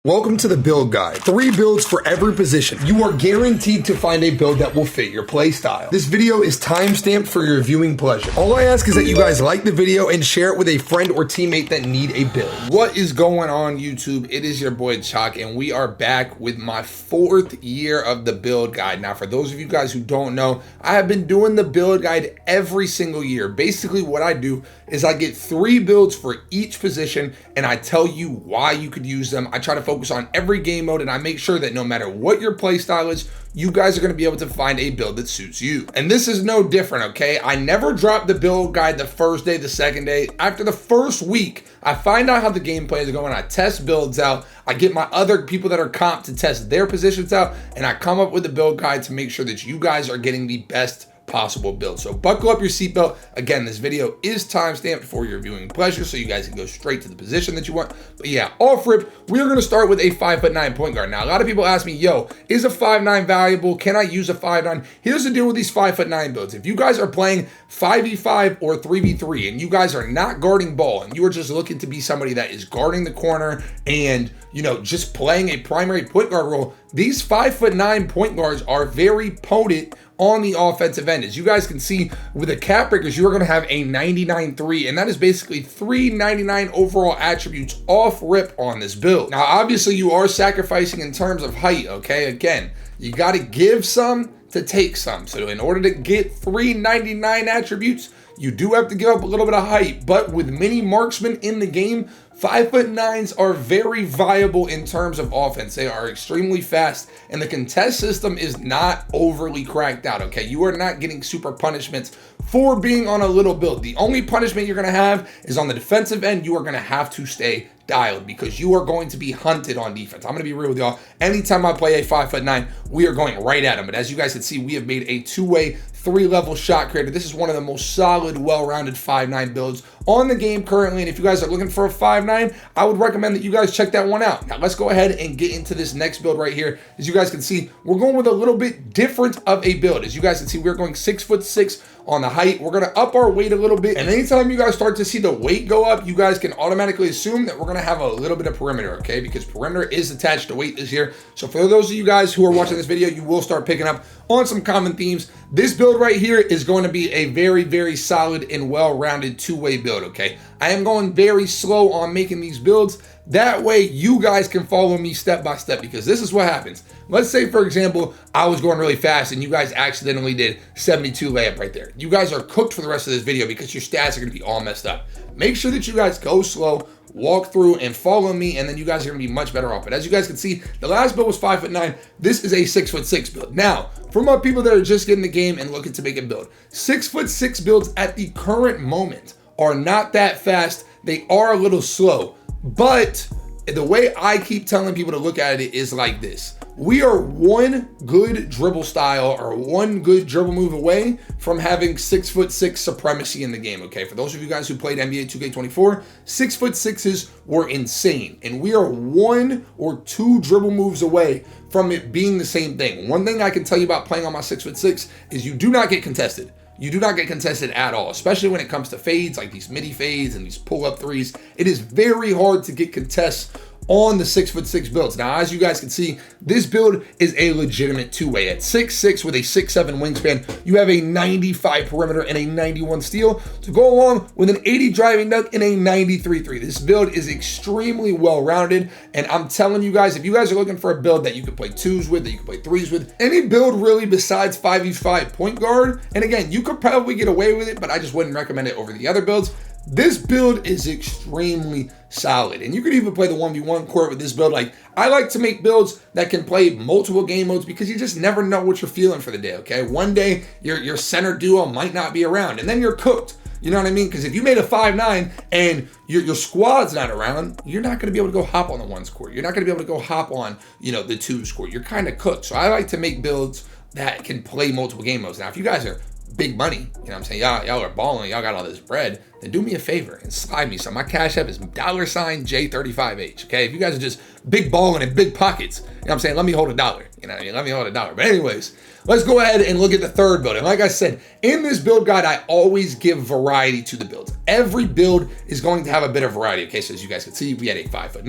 Welcome to the build guide. 3 builds for every position. You are guaranteed to find a build that will fit your play style. This video is time-stamped for your viewing pleasure. All I ask is that you guys like the video and share it with a friend or teammate that need a build. What is going on, YouTube? It is your boy Choc, and we are back with my 4th year of the build guide. Now, for those of you guys who don't know, I have been doing the build guide every single year. Basically, what I do is I get 3 builds for each position, and I tell you why you could use them. I try to focus on every game mode, and I make sure that no matter what your play style is, you guys are going to be able to find a build that suits you. And this is no different, okay? I never drop the build guide the first day, the second day. After the first week, I find out how the gameplay is going. I test builds out. I get my other people that are comp to test their positions out, and I come up with a build guide to make sure that you guys are getting the best possible build. So buckle up your seatbelt. Again, this video is time-stamped for your viewing pleasure, so you guys can go straight to the position that you want. But yeah, off rip, we are going to start with a 5'9" point guard. Now, a lot of people ask me, yo, is a 5'9" valuable? Can I use a 5'9"? Here's the deal with these 5'9" builds. If you guys are playing 5v5 or 3v3 and you guys are not guarding ball and you are just looking to be somebody that is guarding the corner and, you know, just playing a primary point guard role, these 5'9" point guards are very potent on the offensive end. As you guys can see with the cap breakers, you are going to have a 99.3, and that is basically 399 overall attributes off rip on this build. Now, obviously, you are sacrificing in terms of height, okay? Again, you got to give some to take some. So in order to get 399 attributes, you do have to give up a little bit of height, but with many marksmen in the game, 5'9" are very viable in terms of offense. They are extremely fast, and the contest system is not overly cracked out, okay? You are not getting super punishments for being on a little build. The only punishment you're gonna have is on the defensive end. You are gonna have to stay dialed because you are going to be hunted on defense. I'm gonna be real with y'all. Anytime I play a 5'9", we are going right at him. But as you guys can see, we have made a 2-way 3-level shot creator. This is one of the most solid, well-rounded 5'9" builds on the game currently. And if you guys are looking for a 5'9", I would recommend that you guys check that one out. Now let's go ahead and get into this next build right here. As you guys can see, we're going with a little bit different of a build. As you guys can see, we're going 6'6" on the height. We're gonna up our weight a little bit. And anytime you guys start to see the weight go up, you guys can automatically assume that we're gonna have a little bit of perimeter, okay? Because perimeter is attached to weight this year. So for those of you guys who are watching this video, you will start picking up on some common themes. This build right here is going to be a very, very solid and well-rounded 2-way build, okay? I am going very slow on making these builds. That way you guys can follow me step by step, because this is what happens. Let's say, for example, I was going really fast and you guys accidentally did 72 layup right there. You guys are cooked for the rest of this video because your stats are going to be all messed up. Make sure that you guys go slow, walk through and follow me, and then you guys are going to be much better off. But as you guys can see, the last build was 5'9". This is a 6'6" build. Now, for my people that are just getting the game and looking to make a build, 6'6" builds at the current moment are not that fast. They are a little slow, but the way I keep telling people to look at it is like this. We are one good dribble style or one good dribble move away from having 6'6" supremacy in the game, okay? For those of you guys who played NBA 2K24, 6'6" were insane. And we are 1 or 2 dribble moves away from it being the same thing. One thing I can tell you about playing on my 6'6" is you do not get contested. You do not get contested at all, especially when it comes to fades, like these midi fades and these pull-up threes. It is very hard to get contests on the 6'6" builds. Now, as you guys can see, this build is a legitimate 2-way. At 6'6" with a 6'7" wingspan, you have a 95 perimeter and a 91 steal to go along with an 80 driving dunk and a 93 This build is extremely well-rounded, and I'm telling you guys, if you guys are looking for a build that you can play 2s with, that you can play 3s with, any build really besides 5v5 point guard, and again, you could probably get away with it, but I just wouldn't recommend it over the other builds. This build is extremely solid, and you could even play the 1v1 court with this build. Like, I like to make builds that can play multiple game modes because you just never know what you're feeling for the day, okay? One day, your center duo might not be around, and then you're cooked. You know what I mean? Because if you made a 5'9" and your squad's not around, you're not going to be able to go hop on the 1s court. You're not going to be able to go hop on, you know, the 2s court. You're kind of cooked. So I like to make builds that can play multiple game modes. Now, if you guys are big money, you know what I'm saying? Y'all are balling, y'all got all this bread, then do me a favor and slide me some. My Cash App is $J35H, okay? If you guys are just big balling and big pockets, you know what I'm saying? Let me hold $1. You know what I mean? Let me hold $1. But anyways, let's go ahead and look at the third build. And like I said, in this build guide, I always give variety to the builds. Every build is going to have a bit of variety. Okay, so as you guys can see, we had a 5'9",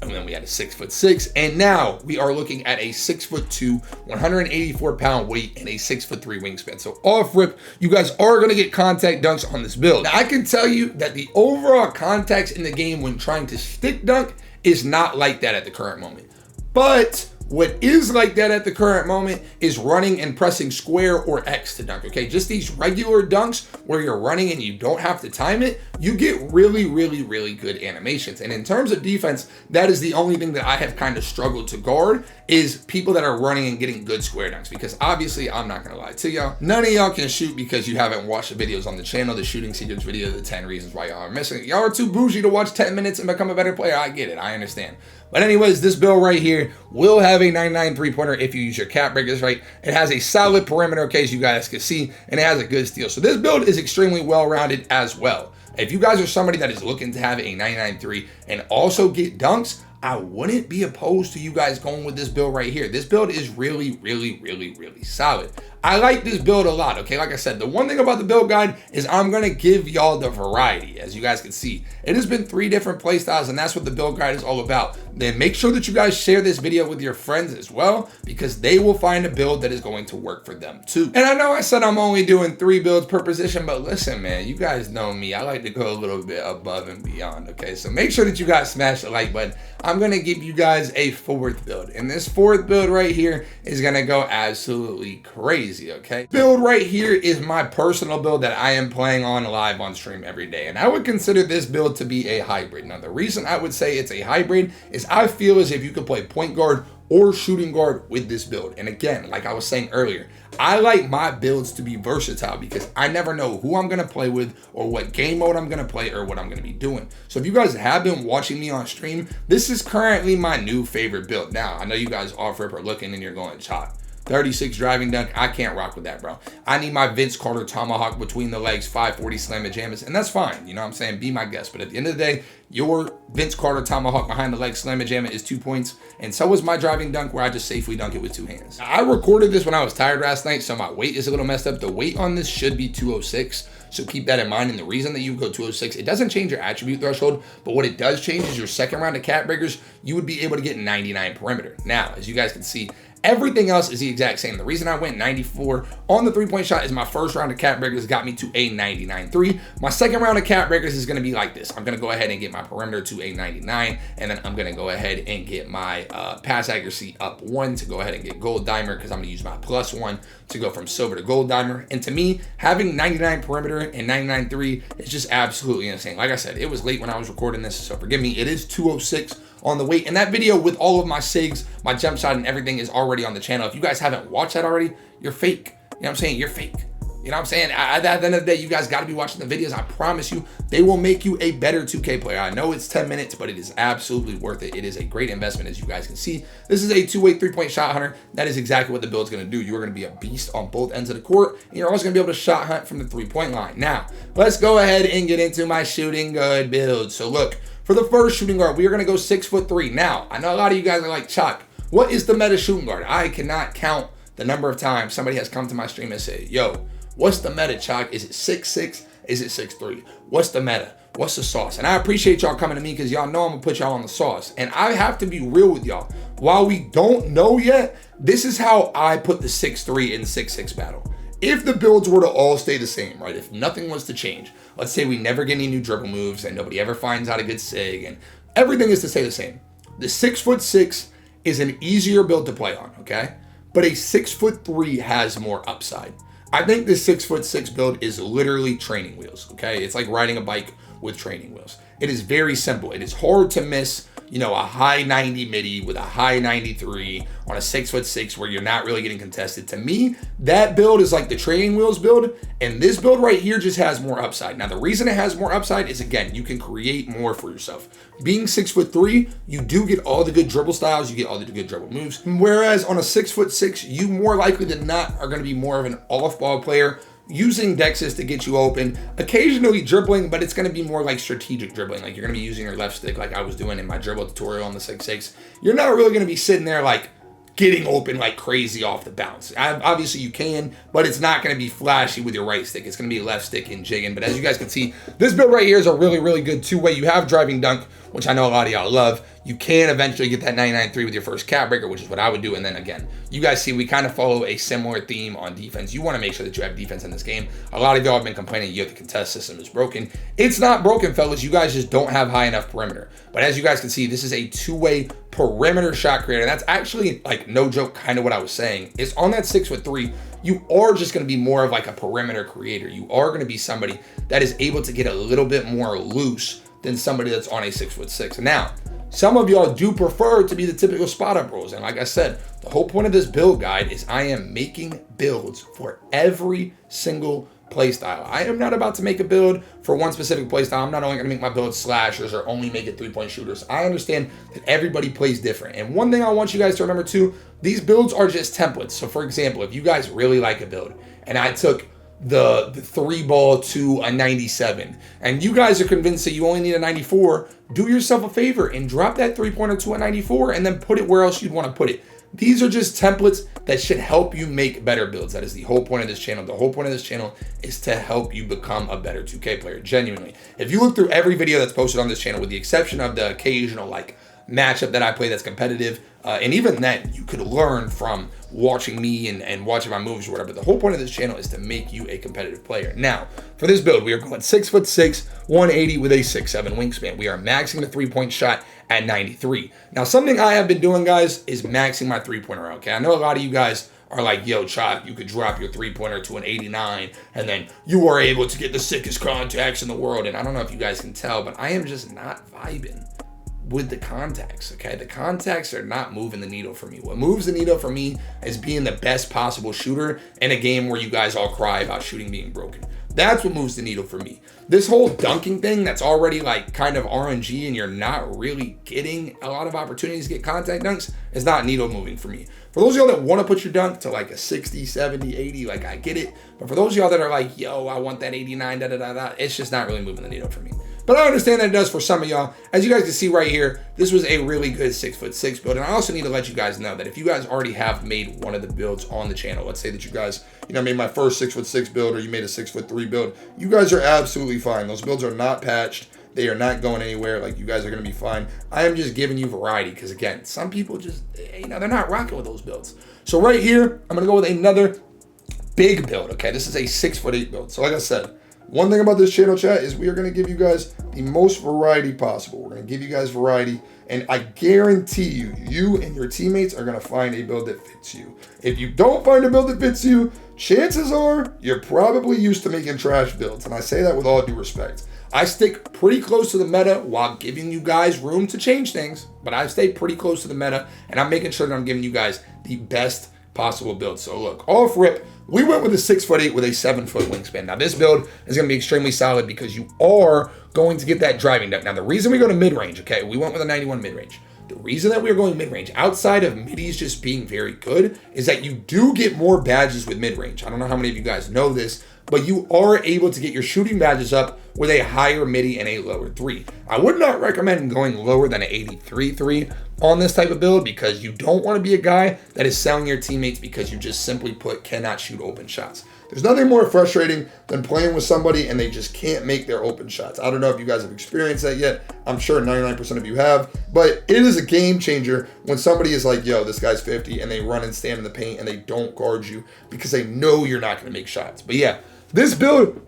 and then we had a 6'6", and now we are looking at a 6'2", 184-pound weight, and a 6'3" wingspan. So off rip, you guys are going to get contact dunks on this build. Now, I can tell you that the overall contacts in the game when trying to stick dunk is not like that at the current moment. But what is like that at the current moment is running and pressing square or X to dunk, okay? Just these regular dunks where you're running and you don't have to time it, you get really, really, really good animations. And in terms of defense, that is the only thing that I have kind of struggled to guard is people that are running and getting good square dunks. Because obviously, I'm not gonna lie to y'all, none of y'all can shoot because you haven't watched the videos on the channel, the shooting secrets video, the 10 reasons why y'all are missing it. Y'all are too bougie to watch 10 minutes and become a better player. I get it, I understand. But anyways, this build right here will have a 99 3-pointer if you use your cap breakers right. It has a solid perimeter, okay, as you guys can see, and it has a good steal. So this build is extremely well-rounded as well. If you guys are somebody that is looking to have a 99.3 and also get dunks, I wouldn't be opposed to you guys going with this build right here. This build is really, really, really, really solid. I like this build a lot, okay? Like I said, the one thing about the build guide is I'm gonna give y'all the variety. As you guys can see, it has been 3 different play styles, and that's what the build guide is all about. Then make sure that you guys share this video with your friends as well, because they will find a build that is going to work for them too. And I know I said I'm only doing 3 builds per position, but listen, man, you guys know me. I like to go a little bit above and beyond, okay? So make sure that you guys smash the like button. I'm gonna give you guys a 4th build, and this 4th build right here is gonna go absolutely crazy, okay? Build right here is my personal build that I am playing on live on stream every day, and I would consider this build to be a hybrid. Now, the reason I would say it's a hybrid is I feel as if you could play point guard or shooting guard with this build. And again, like I was saying earlier, I like my builds to be versatile because I never know who I'm gonna play with or what game mode I'm gonna play or what I'm gonna be doing. So if you guys have been watching me on stream, this is currently my new favorite build. Now, I know you guys off rip are looking and you're going, Choc, 36 driving dunk, I can't rock with that, bro. I need my Vince Carter tomahawk between the legs, 540 slamma jammas, and that's fine. You know what I'm saying? Be my guest. But at the end of the day, your Vince Carter tomahawk behind the leg slamma jamma is 2 points, and so is my driving dunk where I just safely dunk it with 2 hands. I recorded this when I was tired last night, so my weight is a little messed up. The weight on this should be 206, so keep that in mind. And the reason that you go 206, it doesn't change your attribute threshold, but what it does change is your second round of cap breakers, you would be able to get 99 perimeter. Now, as you guys can see, everything else is the exact same. The reason I went 94 on the 3-point shot is my first round of cap breakers got me to a 99.3. My second round of cap breakers is going to be like this. I'm going to go ahead and get my perimeter to a 99, and then I'm going to go ahead and get my pass accuracy up 1 to go ahead and get gold dimer, because I'm going to use my +1 to go from silver to gold dimer. And to me, having 99 perimeter and 99.3 is just absolutely insane. Like I said, it was late when I was recording this, so forgive me. It is 206 on the weight, and that video with all of my SIGs, my jump shot, and everything is already on the channel. If you guys haven't watched that already, you're fake. You know what I'm saying? You're fake. You know what I'm saying? At the end of the day, you guys got to be watching the videos. I promise you, they will make you a better 2K player. I know it's 10 minutes, but it is absolutely worth it. It is a great investment, as you guys can see. This is a 2-way 3-point shot hunter. That is exactly what the build's going to do. You are going to be a beast on both ends of the court, and you're also going to be able to shot hunt from the 3-point line. Now, let's go ahead and get into my shooting guard build. So look, for the first shooting guard, we are going to go 6'3". Now, I know a lot of you guys are like, Choc, what is the meta shooting guard? I cannot count the number of times somebody has come to my stream and said, yo, what's the meta, Choc? Is it 6'6"? Is it 6'3"? What's the meta? What's the sauce? And I appreciate y'all coming to me because y'all know I'm going to put y'all on the sauce. And I have to be real with y'all. While we don't know yet, this is how I put the 6'3" and 6'6" battle. If the builds were to all stay the same, right? If nothing was to change, let's say we never get any new dribble moves and nobody ever finds out a good SIG and everything is to stay the same. The 6'6" is an easier build to play on, okay? But a 6'3" has more upside. I think this 6'6" build is literally training wheels, okay? It's like riding a bike with training wheels. It is very simple. It is hard to miss, you know, a high 90 midi with a high 93 on a 6'6" where you're not really getting contested. To me, that build is like the training wheels build, and this build right here just has more upside. Now, the reason it has more upside is, again, you can create more for yourself. Being 6'3", you do get all the good dribble styles, you get all the good dribble moves, whereas on a 6'6", you more likely than not are going to be more of an off-ball player. using dexes to get you open, occasionally dribbling, but it's going to be more like strategic dribbling. Like you're going to be using your left stick like I was doing in my dribble tutorial on the 6'6". You're not really going to be sitting there like getting open like crazy off the bounce. Obviously you can, but it's not going to be flashy with your right stick. It's going to be left stick and jigging. But as you guys can see, this build right here is a really, really good two-way. You have driving dunk, which I know a lot of y'all love. You can eventually get that 99.3 with your first cap breaker, which is what I would do. And then again, you guys see we kind of follow a similar theme on defense. You want to make sure that you have defense in this game. A lot of y'all have been complaining, the contest system is broken. It's not broken, fellas. You guys just don't have high enough perimeter. But as you guys can see, this is a two-way perimeter shot creator. And that's actually, like, no joke, kind of what I was saying. Is on that 6'3", you are just going to be more of like a perimeter creator. You are going to be somebody that is able to get a little bit more loose than somebody that's on a 6'6". Now, some of y'all do prefer to be the typical spot up rolls. And like I said, the whole point of this build guide is I am making builds for every single play style. I am not about to make a build for one specific play style. I'm not only going to make my build slashers or only make it 3-point shooters. I understand that everybody plays different. And one thing I want you guys to remember too, these builds are just templates. So for example, if you guys really like a build and I took the 3-ball to a 97 and you guys are convinced that you only need a 94, do yourself a favor and drop that 3-pointer to a 94 and then put it where else you'd want to put it. These are just templates that should help you make better builds. That is the whole point of this channel. The whole point of this channel is to help you become a better 2K player, genuinely. If you look through every video that's posted on this channel, with the exception of the occasional like matchup that I play that's competitive, and even then you could learn from watching me and watching my moves or whatever. The whole point of this channel is to make you a competitive player. Now, for this build, we are going 6'6", 180 with a 6'7" wingspan. We are maxing the 3-point shot at 93. Now, something I have been doing, guys, is maxing my 3-pointer out, okay? I know a lot of you guys are like, yo, Choc, you could drop your 3-pointer to an 89, and then you are able to get the sickest contacts in the world. And I don't know if you guys can tell, but I am just not vibing with the contacts, okay? The contacts are not moving the needle for me. What moves the needle for me is being the best possible shooter in a game where you guys all cry about shooting being broken. That's what moves the needle for me. This whole dunking thing that's already like kind of RNG and you're not really getting a lot of opportunities to get contact dunks is not needle moving for me. For those of y'all that want to put your dunk to like a 60, 70, 80, like I get it. But for those of y'all that are like, yo, I want that 89, it's just not really moving the needle for me. But I understand that it does for some of y'all. As you guys can see right here, this was a really good 6'6" build. And I also need to let you guys know that if you guys already have made one of the builds on the channel, let's say that you guys, made my first 6'6" build or you made a 6'3" build, you guys are absolutely fine. Those builds are not patched. They are not going anywhere. Like, you guys are going to be fine. I am just giving you variety because, again, some people just, they're not rocking with those builds. So right here, I'm going to go with another big build, okay? This is a 6'8" build. So like I said, one thing about this channel, chat, is we are going to give you guys the most variety possible. We're going to give you guys variety, and I guarantee you, you and your teammates are going to find a build that fits you. If you don't find a build that fits you, chances are you're probably used to making trash builds, and I say that with all due respect. I stick pretty close to the meta while giving you guys room to change things, but I stay pretty close to the meta, and I'm making sure that I'm giving you guys the best possible build. So look, off rip, we went with a 6'8" with a 7-foot wingspan. Now this build is going to be extremely solid because you are going to get that driving dunk. Now the reason we go to mid-range, okay, we went with a 91 mid-range. The reason that we are going mid-range, outside of middies just being very good, is that you do get more badges with mid-range. I don't know how many of you guys know this, but you are able to get your shooting badges up with a higher midi and a lower 3. I would not recommend going lower than an 83-3 on this type of build because you don't want to be a guy that is selling your teammates because you just simply put cannot shoot open shots. There's nothing more frustrating than playing with somebody and they just can't make their open shots. I don't know if you guys have experienced that yet. I'm sure 99% of you have, but it is a game changer when somebody is like, yo, this guy's 50, and they run and stand in the paint and they don't guard you because they know you're not going to make shots. But yeah, this build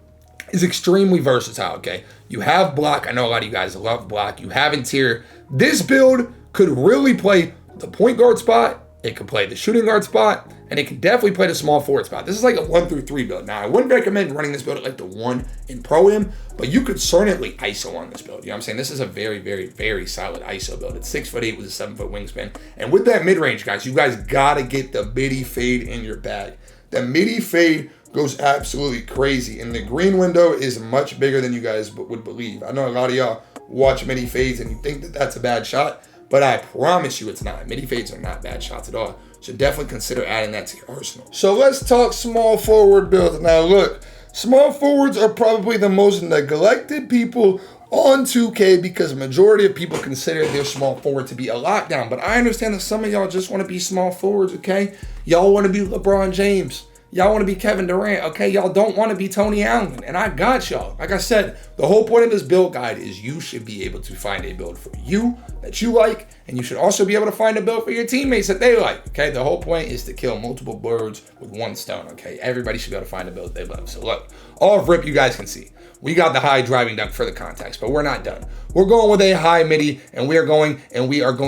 is extremely versatile, okay? You have block. I know a lot of you guys love block. You have interior. This build could really play the point guard spot. It could play the shooting guard spot, and it can definitely play the small forward spot. This is like a 1-3 build. Now, I wouldn't recommend running this build at like the 1 in Pro-Am, but you could certainly ISO on this build. You know what I'm saying? This is a very, very, very solid ISO build. It's 6'8" with a 7-foot wingspan. And with that mid-range, guys, you guys gotta get the midi fade in your bag. The midi fade goes absolutely crazy, and the green window is much bigger than you guys would believe. I know a lot of y'all watch midi fades and you think that that's a bad shot, but I promise you it's not. Midi fades are not bad shots at all. So definitely consider adding that to your arsenal. So let's talk small forward builds. Now look, small forwards are probably the most neglected people on 2K because majority of people consider their small forward to be a lockdown. But I understand that some of y'all just want to be small forwards, okay? Y'all want to be LeBron James. Y'all want to be Kevin Durant, okay? Y'all don't want to be Tony Allen, and I got y'all. Like I said, the whole point of this build guide is you should be able to find a build for you that you like, and you should also be able to find a build for your teammates that they like, okay? The whole point is to kill multiple birds with one stone, okay? Everybody should be able to find a build they love. So look, off rip, you guys can see. We got the high driving dunk for the context, but we're not done. We're going with a high midi, and we are going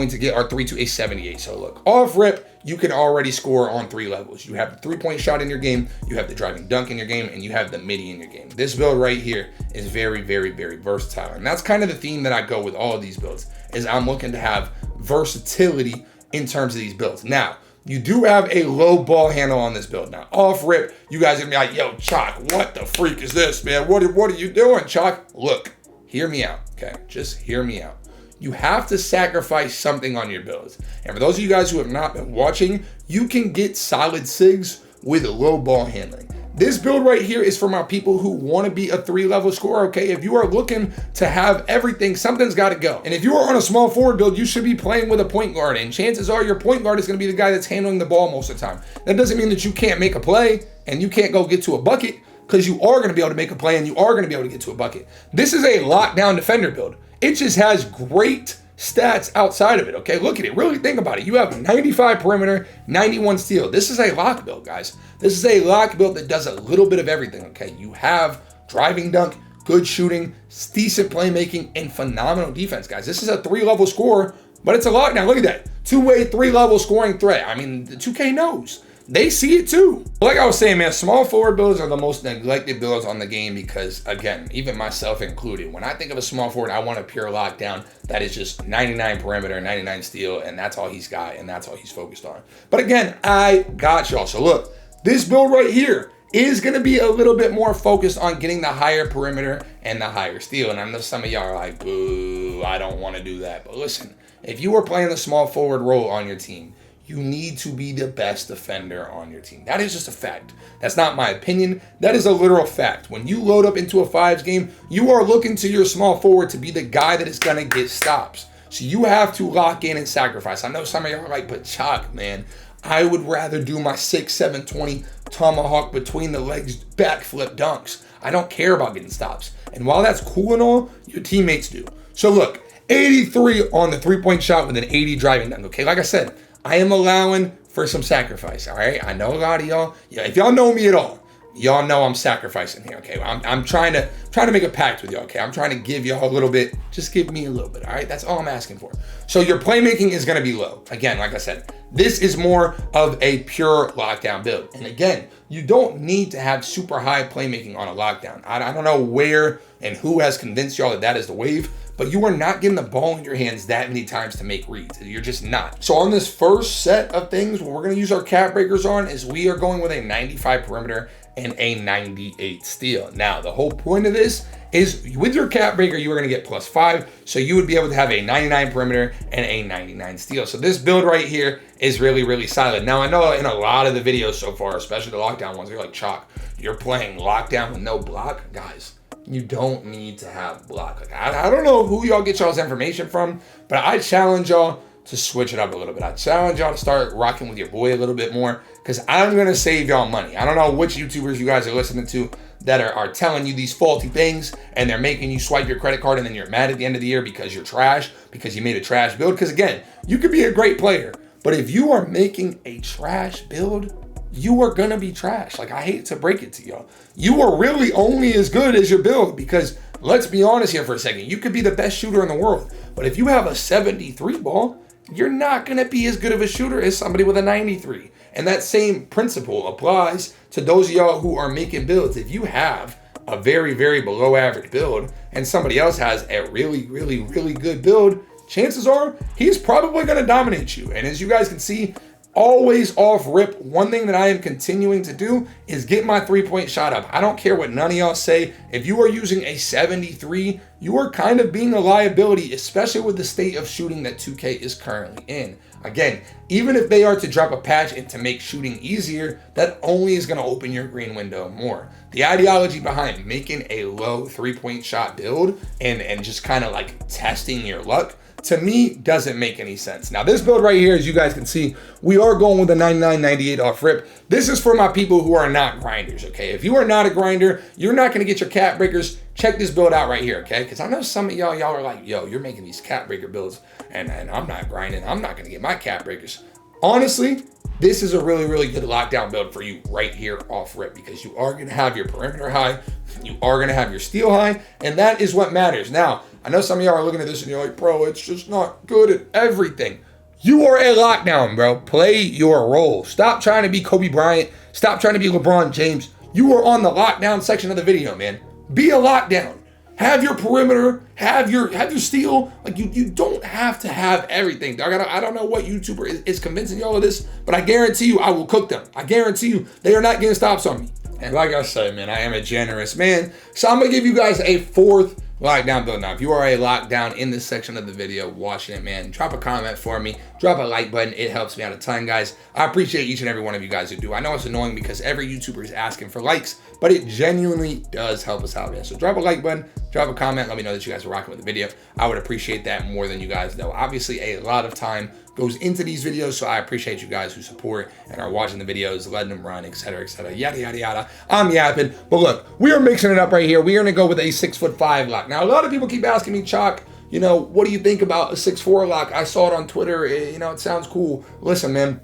to get our 3 to a 78. So look, off rip, you can already score on 3 levels. You have the 3-point shot in your game, you have the driving dunk in your game, and you have the midi in your game. This build right here is very, very, very versatile. And that's kind of the theme that I go with all of these builds, is I'm looking to have versatility in terms of these builds. Now, you do have a low ball handle on this build. Now, off rip, you guys are gonna be like, yo, Choc, what the freak is this, man? What are you doing, Choc? Look, hear me out, okay? Just hear me out. You have to sacrifice something on your builds. And for those of you guys who have not been watching, you can get solid SIGs with low ball handling. This build right here is for my people who want to be a 3-level scorer, okay? If you are looking to have everything, something's got to go. And if you are on a small forward build, you should be playing with a point guard. And chances are your point guard is going to be the guy that's handling the ball most of the time. That doesn't mean that you can't make a play and you can't go get to a bucket, because you are going to be able to make a play and you are going to be able to get to a bucket. This is a lockdown defender build. It just has great stats outside of it, okay? Look at it. Really think about it. You have 95 perimeter, 91 steal. This is a lock build, guys. This is a lock build that does a little bit of everything, okay? You have driving dunk, good shooting, decent playmaking, and phenomenal defense, guys. This is a 3-level scorer, but it's a lockdown. Look at that. 2-way, 3-level scoring threat. I mean, the 2K knows. They see it too. Like I was saying, man, small forward builds are the most neglected builds on the game because, again, even myself included, when I think of a small forward, I want a pure lockdown that is just 99 perimeter, 99 steal, and that's all he's got, and that's all he's focused on. But again, I got y'all. So look, this build right here is going to be a little bit more focused on getting the higher perimeter and the higher steal. And I know some of y'all are like, boo, I don't want to do that. But listen, if you are playing the small forward role on your team, you need to be the best defender on your team. That is just a fact. That's not my opinion. That is a literal fact. When you load up into a 5s game, you are looking to your small forward to be the guy that is going to get stops. So you have to lock in and sacrifice. I know some of y'all are like, but Choc, man, I would rather do my 6'7", 20 tomahawk between the legs backflip dunks. I don't care about getting stops. And while that's cool and all, your teammates do. So look, 83 on the 3-point shot with an 80 driving dunk. Okay, like I said, I am allowing for some sacrifice, all right? I know a lot of y'all. Yeah, if y'all know me at all, y'all know I'm sacrificing here, okay? I'm trying to make a pact with y'all, okay? I'm trying to give y'all a little bit. Just give me a little bit, all right? That's all I'm asking for. So your playmaking is going to be low. Again, like I said, this is more of a pure lockdown build. And again, you don't need to have super high playmaking on a lockdown. I don't know where and who has convinced y'all that that is the wave, but you are not getting the ball in your hands that many times to make reads. You're just not. So on this first set of things, what we're going to use our cap breakers on is we are going with a 95 perimeter and a 98 steal. Now, the whole point of this is with your cap breaker, you are going to get +5. So you would be able to have a 99 perimeter and a 99 steal. So this build right here is really, really solid. Now, I know in a lot of the videos so far, especially the lockdown ones, you're like, Choc, you're playing lockdown with no block? Guys, you don't need to have block. Like, I don't know who y'all get y'all's information from, but I challenge y'all to switch it up a little bit. I challenge y'all to start rocking with your boy a little bit more, because I'm going to save y'all money. I don't know which YouTubers you guys are listening to that are telling you these faulty things, and they're making you swipe your credit card and then you're mad at the end of the year because you're trash, because you made a trash build. Because again, you could be a great player, but if you are making a trash build, you are gonna be trash. Like, I hate to break it to y'all. You are really only as good as your build, because let's be honest here for a second. You could be the best shooter in the world, but if you have a 73 ball, you're not gonna be as good of a shooter as somebody with a 93. And that same principle applies to those of y'all who are making builds. If you have a very, very below average build and somebody else has a really, really, really good build, chances are he's probably gonna dominate you. And as you guys can see, always off rip, one thing that I am continuing to do is get my 3-point shot up. I don't care what none of y'all say. If you are using a 73, you are kind of being a liability, especially with the state of shooting that 2K is currently in. Again, even if they are to drop a patch and to make shooting easier, that only is going to open your green window more. The ideology behind making a low 3-point shot build and just kind of like testing your luck, to me, doesn't make any sense. Now, this build right here, as you guys can see, we are going with a 99-98 off rip. This is for my people who are not grinders, okay? If you are not a grinder, you're not gonna get your cap breakers, check this build out right here, okay? Because I know some of y'all are like, yo, you're making these cap breaker builds, and I'm not grinding. I'm not gonna get my cap breakers. Honestly, this is a really, really good lockdown build for you right here off rip, because you are gonna have your perimeter high, you are gonna have your steal high, and that is what matters. Now, I know some of y'all are looking at this and you're like, bro, it's just not good at everything. You are a lockdown, bro. Play your role. Stop trying to be Kobe Bryant. Stop trying to be LeBron James. You are on the lockdown section of the video, man. Be a lockdown. Have your perimeter, have your steal. Like you don't have to have everything. I don't know what YouTuber is convincing y'all of this, but I guarantee you I will cook them. I guarantee you they are not getting stops on me. And like I said, man, I am a generous man. So I'm gonna give you guys a fourth lockdown build. Now, if you are a lockdown in this section of the video watching it, man, drop a comment for me, drop a like button. It helps me out a ton, guys. I appreciate each and every one of you guys who do. I know it's annoying because every YouTuber is asking for likes, but it genuinely does help us out, man. So drop a like button, drop a comment, let me know that you guys are rocking with the video. I would appreciate that more than you guys know. Obviously, a lot of time goes into these videos, so I appreciate you guys who support and are watching the videos, letting them run, etc., yada, yada, yada. I'm yapping, but look, we are mixing it up right here. We are gonna go with a 6'5" lock. Now, a lot of people keep asking me, Choc, you know, what do you think about a 6'4" lock? I saw it on Twitter, you know, it sounds cool. Listen, man,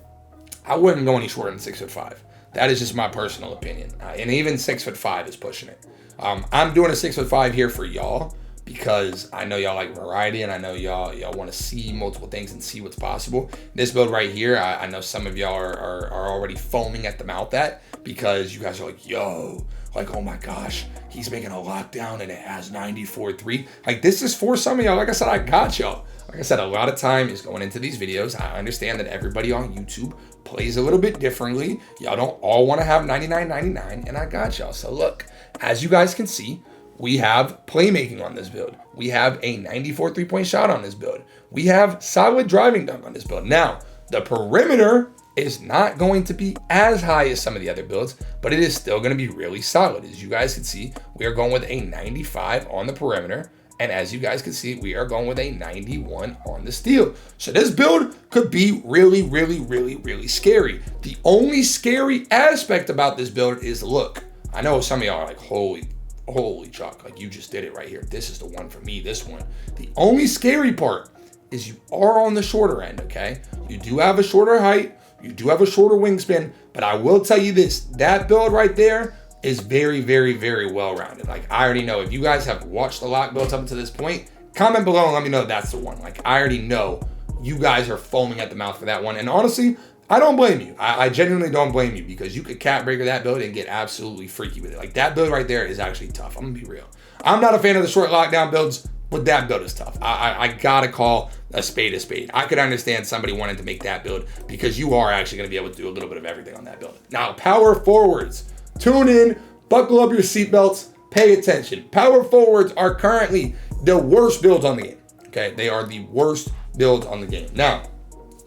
I wouldn't go any shorter than 6'5". That is just my personal opinion, and even 6'5" is pushing it. I'm doing a 6'5" here for y'all, because I know y'all like variety and I know y'all want to see multiple things and see what's possible. This build right here, I know some of y'all are already foaming at the mouth at, because you guys are like, yo, like, oh my gosh, he's making a lockdown and it has 94.3. Like, this is for some of y'all. Like I said, I got y'all. Like I said, a lot of time is going into these videos. I understand that everybody on YouTube plays a little bit differently. Y'all don't all want to have 99.99, and I got y'all. So look, as you guys can see, we have playmaking on this build. We have a 94 3-point shot on this build. We have solid driving dunk on this build. Now, the perimeter is not going to be as high as some of the other builds, but it is still going to be really solid. As you guys can see, we are going with a 95 on the perimeter. And as you guys can see, we are going with a 91 on the steal. So this build could be really, really, really, really scary. The only scary aspect about this build is look. I know some of y'all are like, holy Choc, like you just did it right here. This is the one for me, this one. The only scary part is you are on the shorter end, okay? You do have a shorter height, you do have a shorter wingspan, but I will tell you this, that build right there is very, very, very well-rounded. Like, I already know, if you guys have watched the lock builds up to this point, comment below and let me know that's the one. Like, I already know you guys are foaming at the mouth for that one. And honestly, I don't blame you. I genuinely don't blame you, because you could cap breaker that build and get absolutely freaky with it. Like, that build right there is actually tough. I'm gonna be real. I'm not a fan of the short lockdown builds, but that build is tough. I gotta call a spade a spade. I could understand somebody wanting to make that build, because you are actually gonna be able to do a little bit of everything on that build. Now, power forwards, tune in, buckle up your seatbelts, pay attention. Power forwards are currently the worst builds on the game. Okay, they are the worst builds on the game. Now,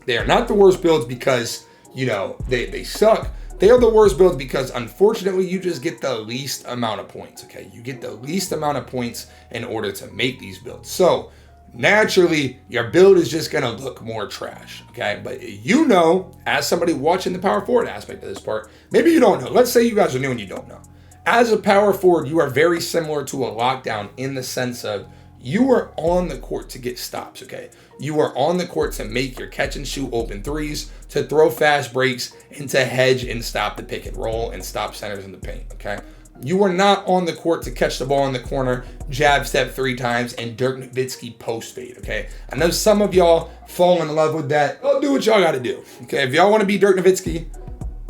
they are not the worst builds because, you know, they suck. They are the worst builds because, unfortunately, you just get the least amount of points, okay? You get the least amount of points in order to make these builds. So, naturally, your build is just going to look more trash, okay? But you know, as somebody watching the power forward aspect of this part, maybe you don't know. Let's say you guys are new and you don't know. As a power forward, you are very similar to a lockdown in the sense of you are on the court to get stops, okay? You are on the court to make your catch and shoot open threes, to throw fast breaks, and to hedge and stop the pick and roll and stop centers in the paint, okay? You are not on the court to catch the ball in the corner, jab step 3 times, and Dirk Nowitzki post fade, okay? I know some of y'all fall in love with that. I'll do what y'all gotta do, okay? If y'all wanna be Dirk Nowitzki,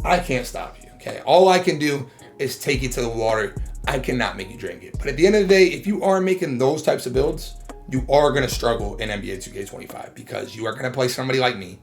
I can't stop you, okay? All I can do is take you to the water. I cannot make you drink it. But at the end of the day, if you are making those types of builds, you are going to struggle in NBA 2K25, because you are going to play somebody like me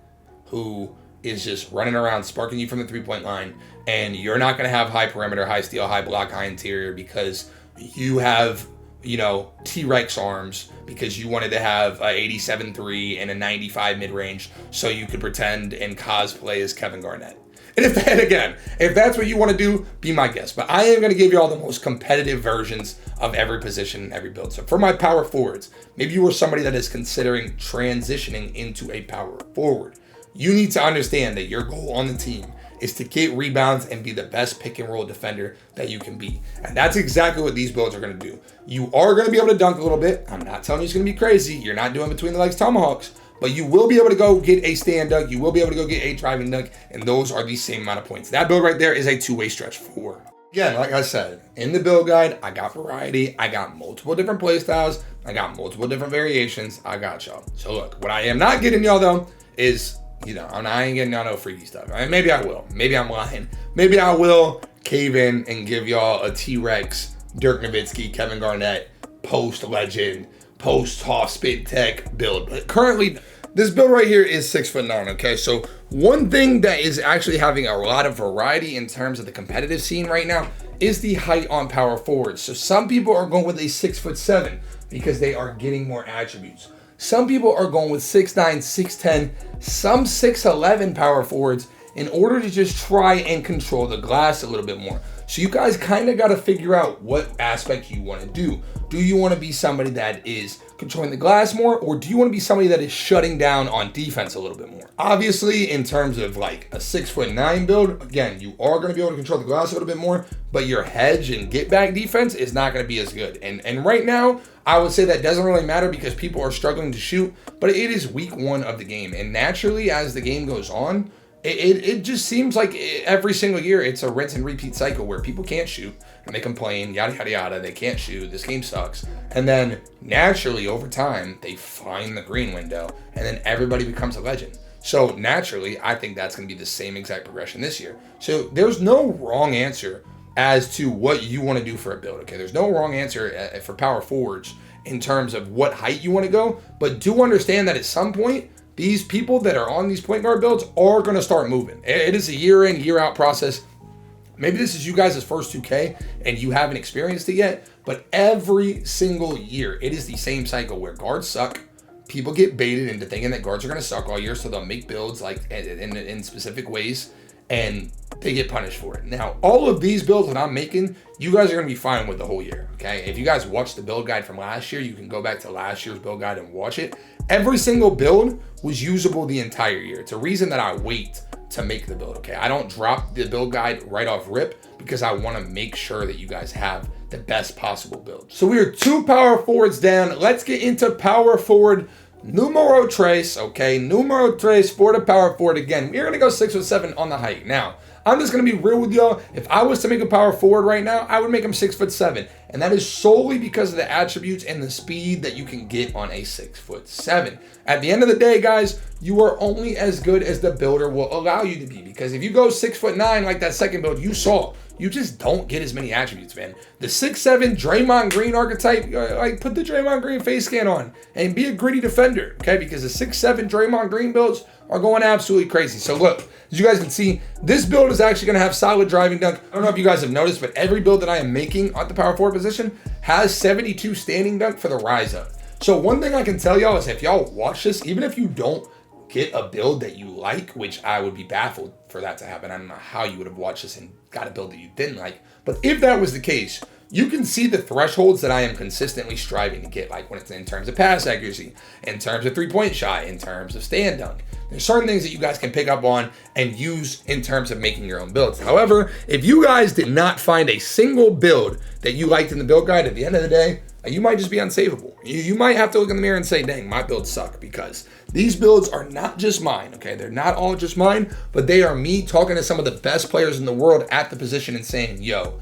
who is just running around sparking you from the 3-point line, and you're not going to have high perimeter, high steal, high block, high interior, because you have T-Rex arms because you wanted to have a 87.3 and a 95 mid-range so you could pretend and cosplay as Kevin Garnett. And if that's what you want to do, be my guest. But I am going to give you all the most competitive versions of every position and every build. So for my power forwards, maybe you are somebody that is considering transitioning into a power forward. You need to understand that your goal on the team is to get rebounds and be the best pick and roll defender that you can be. And that's exactly what these builds are going to do. You are going to be able to dunk a little bit. I'm not telling you it's going to be crazy. You're not doing between the legs tomahawks, but you will be able to go get a stand dunk. You will be able to go get a driving dunk, and those are the same amount of points. That build right there is a two-way stretch four. Again, like I said, in the build guide, I got variety. I got multiple different play styles. I got multiple different variations. I got y'all. So look, what I am not getting y'all though is, I ain't getting y'all no freaky stuff. Maybe I will. Maybe I'm lying. Maybe I will cave in and give y'all a T-Rex, Dirk Nowitzki, Kevin Garnett, post-legend, post-Hoff spit tech build. But currently, this build right here is 6'9", okay? So one thing that is actually having a lot of variety in terms of the competitive scene right now is the height on power forwards. So some people are going with a 6'7" because they are getting more attributes. Some people are going with 6'9", 6'10", some 6'11" power forwards in order to just try and control the glass a little bit more. So you guys kind of got to figure out what aspect you want to do. Do you want to be somebody that is controlling the glass more, or do you want to be somebody that is shutting down on defense a little bit more? Obviously, in terms of like a 6'9" build, again, you are going to be able to control the glass a little bit more, but your hedge and get back defense is not going to be as good. And right now, I would say that doesn't really matter because people are struggling to shoot, but it is week one of the game. And naturally, as the game goes on, it just seems like every single year it's a rinse and repeat cycle where people can't shoot and they complain, yada, yada, yada, they can't shoot, this game sucks. And then naturally over time, they find the green window and then everybody becomes a legend. So naturally, I think that's going to be the same exact progression this year. So there's no wrong answer as to what you want to do for a build, okay? There's no wrong answer for power forwards in terms of what height you want to go, but do understand that at some point, these people that are on these point guard builds are going to start moving. It is a year in, year out process. Maybe this is you guys' first 2K and you haven't experienced it yet, but every single year, it is the same cycle where guards suck. People get baited into thinking that guards are going to suck all year, so they'll make builds like in specific ways, and they get punished for it. Now, all of these builds that I'm making, you guys are going to be fine with the whole year, okay? If you guys watched the build guide from last year, you can go back to last year's build guide and watch it. Every single build was usable the entire year. It's a reason that I wait to make the build, okay? I don't drop the build guide right off rip because I want to make sure that you guys have the best possible build. So we are 2 power forwards down. Let's get into power forward numero tres, okay? Numero tres for the power forward. Again, we're going to go 6'7" on the height. Now, I'm just going to be real with y'all. If I was to make a power forward right now, I would make him 6'7". And that is solely because of the attributes and the speed that you can get on a 6'7". At the end of the day, guys, you are only as good as the builder will allow you to be. Because if you go 6'9" like that second build, you saw, you just don't get as many attributes, man. The 6'7" Draymond Green archetype, like put the Draymond Green face scan on and be a gritty defender, okay? Because the 6'7" Draymond Green builds are going absolutely crazy. So look, as you guys can see, this build is actually going to have solid driving dunk. I don't know if you guys have noticed, but every build that I am making at the power forward position has 72 standing dunk for the rise up. So one thing I can tell y'all is if y'all watch this, even if you don't get a build that you like, which I would be baffled for that to happen. I don't know how you would have watched this and got a build that you didn't like. But if that was the case, you can see the thresholds that I am consistently striving to get, like when it's in terms of pass accuracy, in terms of three-point shot, in terms of stand dunk. There's certain things that you guys can pick up on and use in terms of making your own builds. However, if you guys did not find a single build that you liked in the build guide, at the end of the day, you might just be unsavable. You might have to look in the mirror and say, dang, my builds suck, because these builds are not just mine, okay? They're not all just mine, but they are me talking to some of the best players in the world at the position and saying, yo,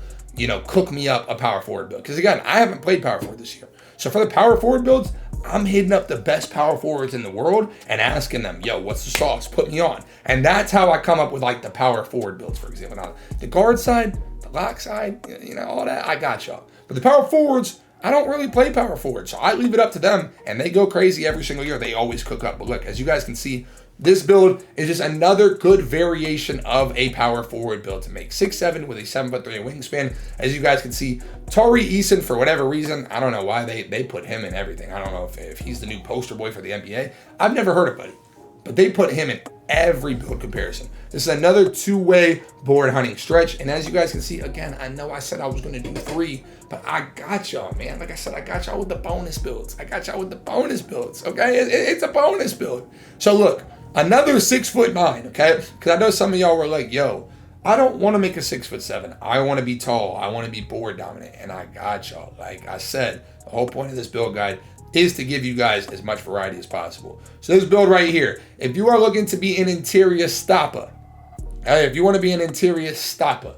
cook me up a power forward build. Because again, I haven't played power forward this year. So for the power forward builds, I'm hitting up the best power forwards in the world and asking them, yo, what's the sauce? Put me on. And that's how I come up with like the power forward builds, for example. Now, the guard side, the lock side, all that, I got y'all. But the power forwards, I don't really play power forward. So I leave it up to them and they go crazy every single year. They always cook up. But look, as you guys can see, This build is just another good variation of a power forward build to make. 6'7" with a 7'3" wingspan. As you guys can see, Tari Eason, for whatever reason, I don't know why they put him in everything. I don't know if he's the new poster boy for the NBA. I've never heard of it, but they put him in every build comparison. This is another two-way board hunting stretch. And as you guys can see, again, I know I said I was going to do 3, but I got y'all, man. Like I said, I got y'all with the bonus builds. Okay? It's a bonus build. So look, another 6'9", okay? Because I know some of y'all were like, yo, I don't want to make a 6'7". I want to be tall. I want to be board dominant. And I got y'all. Like I said, the whole point of this build guide is to give you guys as much variety as possible. So this build right here, if you are looking to be an interior stopper, if you want to be an interior stopper,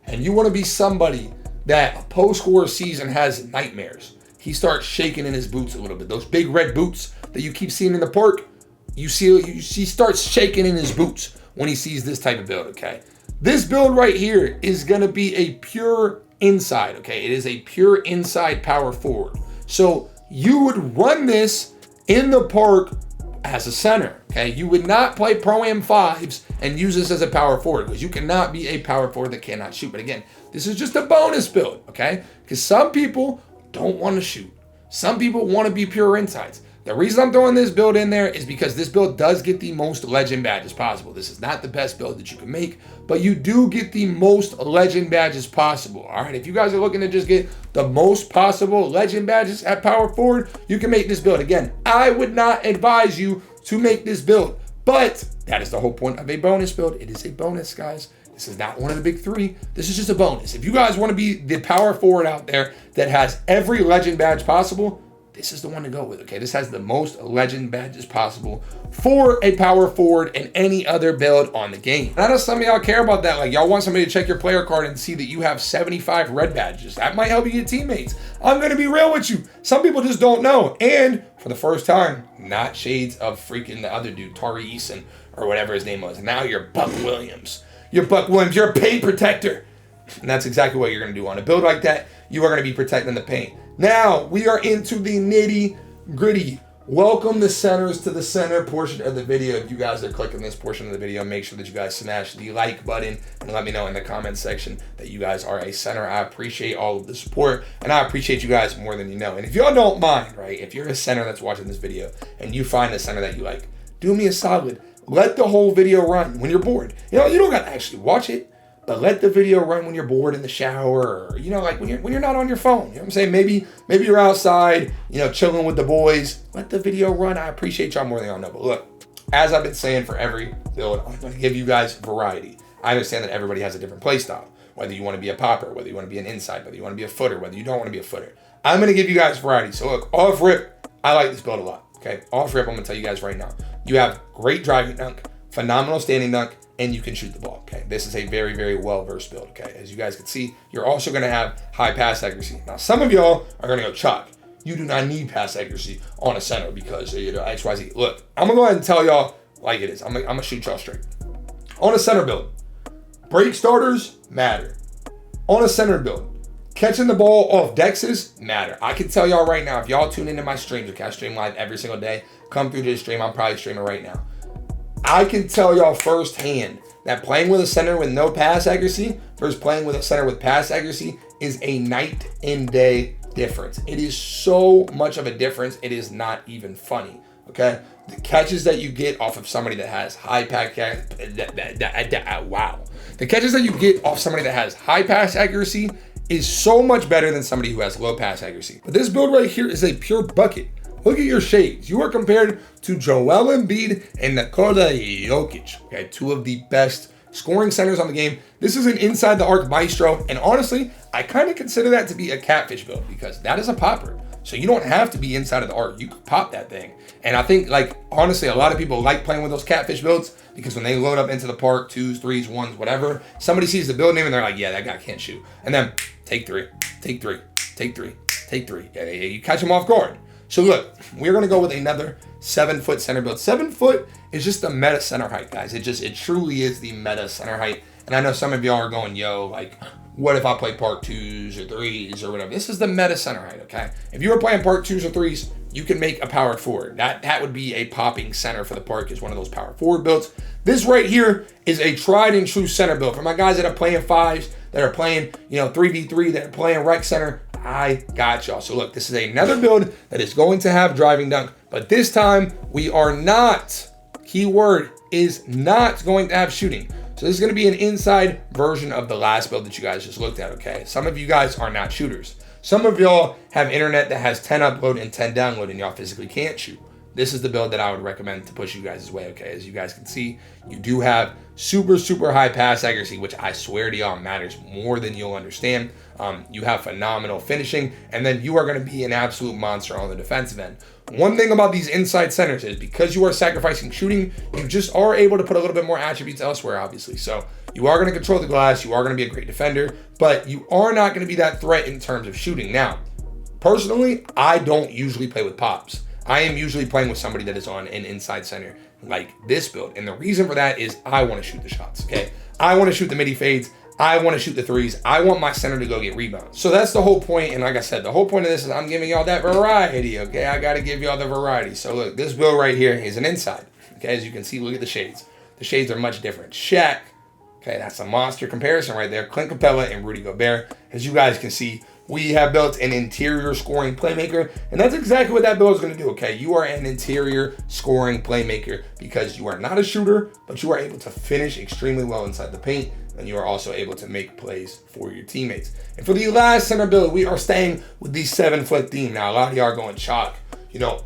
and you want to be somebody that post-score season has nightmares, he starts shaking in his boots a little bit. Those big red boots that you keep seeing in the park, he starts shaking in his boots when he sees this type of build, okay? This build right here is going to be a pure inside, okay? It is a pure inside power forward. So you would run this in the park as a center, okay? You would not play Pro-Am 5s and use this as a power forward because you cannot be a power forward that cannot shoot. But again, this is just a bonus build, okay? Because some people don't want to shoot. Some people want to be pure insides. The reason I'm throwing this build in there is because this build does get the most legend badges possible. This is not the best build that you can make, but you do get the most legend badges possible. All right, if you guys are looking to just get the most possible legend badges at power forward, you can make this build. Again, I would not advise you to make this build, but that is the whole point of a bonus build. It is a bonus, guys. This is not one of the big 3. This is just a bonus. If you guys want to be the power forward out there that has every legend badge possible, this is the one to go with, okay? This has the most legend badges possible for a power forward and any other build on the game. And I know some of y'all care about that. Like, y'all want somebody to check your player card and see that you have 75 red badges. That might help you get teammates. I'm going to be real with you. Some people just don't know. And for the first time, not shades of freaking the other dude, Tari Eason, or whatever his name was. Now you're Buck Williams. You're Buck Williams. You're a paint protector. And that's exactly what you're going to do. On a build like that, you are going to be protecting the paint. Now, we are into the nitty-gritty. Welcome the centers to the center portion of the video. If you guys are clicking this portion of the video, make sure that you guys smash the like button and let me know in the comment section that you guys are a center. I appreciate all of the support, and I appreciate you guys more than you know. And if y'all don't mind, right, if you're a center that's watching this video and you find a center that you like, do me a solid. Let the whole video run when you're bored. You know, you don't got to actually watch it. But let the video run when you're bored in the shower, or, you know, like when you're not on your phone. You know what I'm saying? Maybe you're outside, you know, chilling with the boys. Let the video run. I appreciate y'all more than y'all know. But look, as I've been saying for every build, I'm going to give you guys variety. I understand that everybody has a different play style. Whether you want to be a popper, whether you want to be an inside, whether you want to be a footer, whether you don't want to be a footer. I'm going to give you guys variety. So look, off rip, I like this build a lot. Okay, off rip, I'm going to tell you guys right now. You have great driving dunk, phenomenal standing dunk, and you can shoot the ball, okay? This is a very, very well-versed build, okay? As you guys can see, you're also going to have high pass accuracy. Now, some of y'all are going to go, Choc, you do not need pass accuracy on a center because, you know, XYZ. Look, I'm going to go ahead and tell y'all like it is. I'm going to shoot y'all straight. On a center build, break starters matter. On a center build, catching the ball off dexes matter. I can tell y'all right now, if y'all tune into my streams, okay, I stream live every single day, come through to the stream, I'm probably streaming right now. I can tell y'all firsthand that playing with a center with no pass accuracy versus playing with a center with pass accuracy is a night and day difference. It is so much of a difference, it is not even funny, okay? The catches that you get off of somebody that has high pass The catches that you get off somebody that has high pass accuracy is so much better than somebody who has low pass accuracy. But this build right here is a pure bucket. Look at your shades. You are compared to Joel Embiid and Nikola Jokic, okay? 2 of the best scoring centers on the game. This is an inside the arc maestro, and honestly, I kind of consider that to be a catfish build because that is a popper. So you don't have to be inside of the arc. You can pop that thing. And I think, like, honestly, a lot of people like playing with those catfish builds because when they load up into the park, 2s, 3s, 1s, whatever, somebody sees the build name and they're like, yeah, that guy can't shoot. And then take 3, take 3, take 3, take 3. Yeah, you catch them off guard. So look, we're going to go with another 7-foot center build. 7 foot is just the meta center height, guys. It truly is the meta center height. And I know some of y'all are going, yo, like, what if I play part 2s or 3s or whatever? This is the meta center height, okay? If you were playing part 2s or 3s, you can make a power forward. That would be a popping center for the park, is one of those power forward builds. This right here is a tried and true center build. For my guys that are playing fives, that are playing, 3v3, that are playing rec center, I got y'all. So look, this is another build that is going to have driving dunk, but this time we are not, keyword is not going to have shooting. So this is going to be an inside version of the last build that you guys just looked at, okay? Some of you guys are not shooters. Some of y'all have internet that has 10 upload and 10 download and y'all physically can't shoot. This is the build that I would recommend to push you guys' way, okay? As you guys can see, you do have super, super high pass accuracy, which I swear to y'all matters more than you'll understand. You have phenomenal finishing, and then you are going to be an absolute monster on the defensive end. One thing about these inside centers is because you are sacrificing shooting, you just are able to put a little bit more attributes elsewhere, obviously. So you are going to control the glass, you are going to be a great defender, but you are not going to be that threat in terms of shooting. Now, personally, I don't usually play with pops. I am usually playing with somebody that is on an inside center like this build. And the reason for that is I want to shoot the shots, okay? I want to shoot the midi fades. I want to shoot the threes. I want my center to go get rebounds. So that's the whole point. And like I said, the whole point of this is I'm giving y'all that variety, okay? I got to give y'all the variety. So look, this build right here is an inside, okay? As you can see, look at the shades. The shades are much different. Shaq, okay, that's a monster comparison right there. Clint Capella and Rudy Gobert. As you guys can see, we have built an interior scoring playmaker, and that's exactly what that build is going to do, okay? You are an interior scoring playmaker because you are not a shooter, but you are able to finish extremely well inside the paint, and you are also able to make plays for your teammates. And for the last center build, we are staying with the 7-foot theme. Now, a lot of y'all are going, Choc,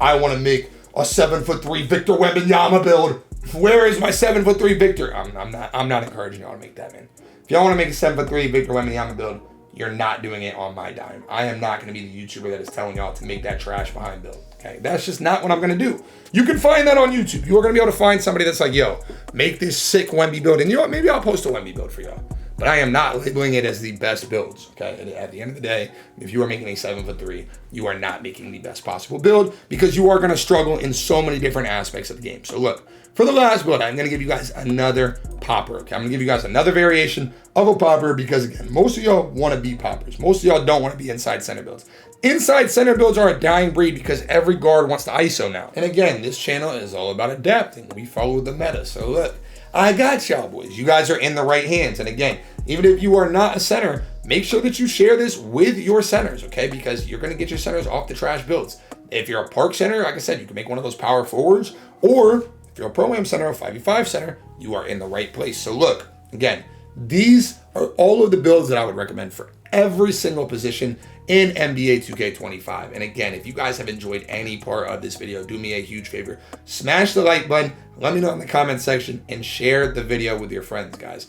I want to make a 7'3" Victor Wembanyama build. Where is my 7'3" Victor? I'm not encouraging y'all to make that, man. If y'all want to make a 7'3" Victor Wembanyama build, you're not doing it on my dime. I am not going to be the YouTuber that is telling y'all to make that trash behind build, okay? That's just not what I'm going to do. You can find that on YouTube. You are going to be able to find somebody that's like, yo, make this sick Wemby build. And you know what? Maybe I'll post a Wemby build for y'all. But I am not labeling it as the best builds, okay? At the end of the day, if you are making a 7'3", you are not making the best possible build because you are going to struggle in so many different aspects of the game. So look, for the last build, I'm going to give you guys another popper, okay? I'm going to give you guys another variation of a popper because, again, most of y'all want to be poppers. Most of y'all don't want to be inside center builds. Inside center builds are a dying breed because every guard wants to ISO now. And again, this channel is all about adapting. We follow the meta. So look, I got y'all, boys. You guys are in the right hands. And again, even if you are not a center, make sure that you share this with your centers, okay? Because you're going to get your centers off the trash builds. If you're a park center, like I said, you can make one of those power forwards, or if you're a pro-am center, a 5v5 center, you are in the right place. So look, again, these are all of the builds that I would recommend for every single position in NBA 2K25. And again, if you guys have enjoyed any part of this video, do me a huge favor. Smash the like button, let me know in the comment section, and share the video with your friends, guys.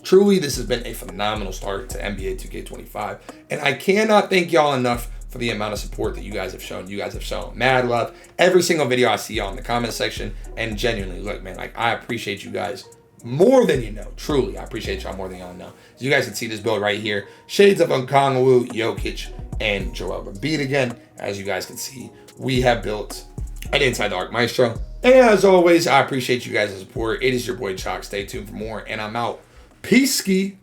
Truly, this has been a phenomenal start to NBA 2K25. And I cannot thank y'all enough for the amount of support that you guys have shown. You guys have shown mad love. Every single video I see y'all in the comment section. And genuinely, look, man, like I appreciate you guys more than you know. Truly, I appreciate y'all more than y'all know. As you guys can see this build right here. Shades of Okongwu, Jokic, and Joel Embiid again. As you guys can see, we have built an Inside the Arc Maestro. And as always, I appreciate you guys' support. It is your boy Choc. Stay tuned for more, and I'm out. Peace ski.